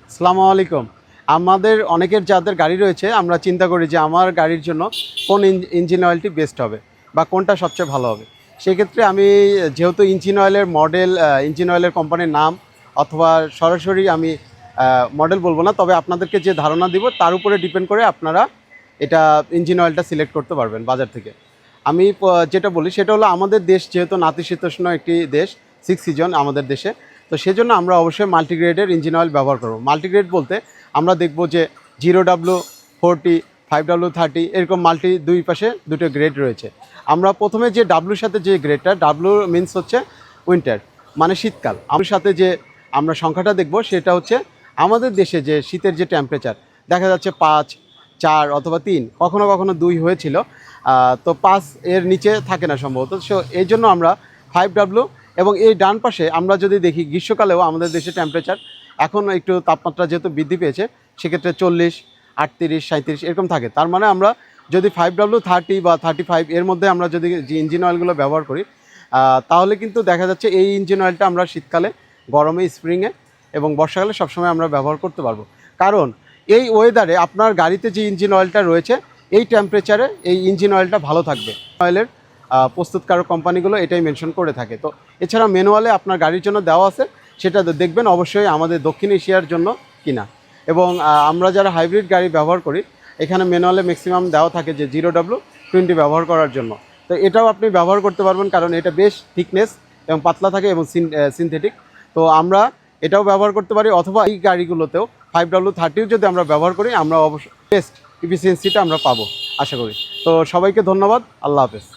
আসসালামু আলাইকুম। আমাদের অনেকের যাদের গাড়ি রয়েছে আমরা চিন্তা করি যে আমার গাড়ির জন্য কোন ইঞ্জিন অয়েলটি বেস্ট হবে বা কোনটা সবচেয়ে ভালো হবে। সেক্ষেত্রে আমি যেহেতু ইঞ্জিন অয়েলের মডেল, ইঞ্জিন অয়েলের কোম্পানির নাম অথবা সরাসরি আমি মডেল বলবো না, তবে আপনাদেরকে যে ধারণা দিব তার উপরে ডিপেন্ড করে আপনারা এটা ইঞ্জিন অয়েলটা সিলেক্ট করতে পারবেন বাজার থেকে। আমি যেটা বলি সেটা হলো আমাদের দেশ যেহেতু নাতিশীতোষ্ণ একটি দেশ, 6 সিজন আমাদের দেশে, তো সেজন্য আমরা অবশ্যই মাল্টিগ্রেডের ইঞ্জিন অয়েল ব্যবহার করব। মাল্টিগ্রেড বলতে আমরা দেখব যে 0W40, 5W30 এরকম মাল্টি দুই পাশে দুটো গ্রেড রয়েছে। আমরা প্রথমে যে ডাব্লুর সাথে যে গ্রেডটা, ডাব্লু মিনস হচ্ছে উইন্টার মানে শীতকাল, আমার সাথে যে আমরা সংখ্যাটা দেখব সেটা হচ্ছে আমাদের দেশে যে শীতের যে টেম্পারেচার দেখা যাচ্ছে 5, 4 অথবা 3, কখনো কখনো 2 হয়েছিল, তো 5 এর নিচে থাকে না সম্ভবত। সো এই জন্য আমরা 5W, এবং এই ডান পাশে আমরা যদি দেখি গ্রীষ্মকালেও আমাদের দেশে টেম্পারেচার এখন একটু তাপমাত্রা যেহেতু বৃদ্ধি পেয়েছে সেক্ষেত্রে 40, 38, 37 এরকম থাকে। তার মানে আমরা যদি 5W30 বা 35 এর মধ্যে আমরা যদি যে ইঞ্জিন অয়েলগুলো ব্যবহার করি, তাহলে কিন্তু দেখা যাচ্ছে এই ইঞ্জিন অয়েলটা আমরা শীতকালে, গরমে, স্প্রিংয়ে এবং বর্ষাকালে সবসময় আমরা ব্যবহার করতে পারবো। কারণ এই ওয়েদারে আপনার গাড়িতে যে ইঞ্জিন অয়েলটা রয়েছে এই টেম্পারেচারে এই ইঞ্জিন অয়েলটা ভালো থাকবে। অয়েলের প্রস্তুতকারক কোম্পানিগুলো এটাই মেনশন করে থাকে। তো এছাড়া ম্যানুয়ালে আপনার গাড়ির জন্য দেওয়া আছে, সেটা দেখবেন অবশ্যই আমাদের দক্ষিণ এশিয়ার জন্য কিনা। এবং আমরা যারা হাইব্রিড গাড়ি ব্যবহার করি এখানে ম্যানুয়ালে ম্যাক্সিমাম দেওয়া থাকে যে 0W20 ব্যবহার করার জন্য। তো এটাও আপনি ব্যবহার করতে পারবেন কারণ এটা বেশ থিকনেস এবং পাতলা থাকে এবং সিনথেটিক। তো আমরা এটাও ব্যবহার করতে পারি, অথবা এই গাড়িগুলোতেও 5W30 যদি আমরা ব্যবহার করি আমরা অবশ্যই বেস্ট এফিসিয়েন্সিটা আমরা পাবো আশা করি। তো সবাইকে ধন্যবাদ, আল্লাহ হাফেজ।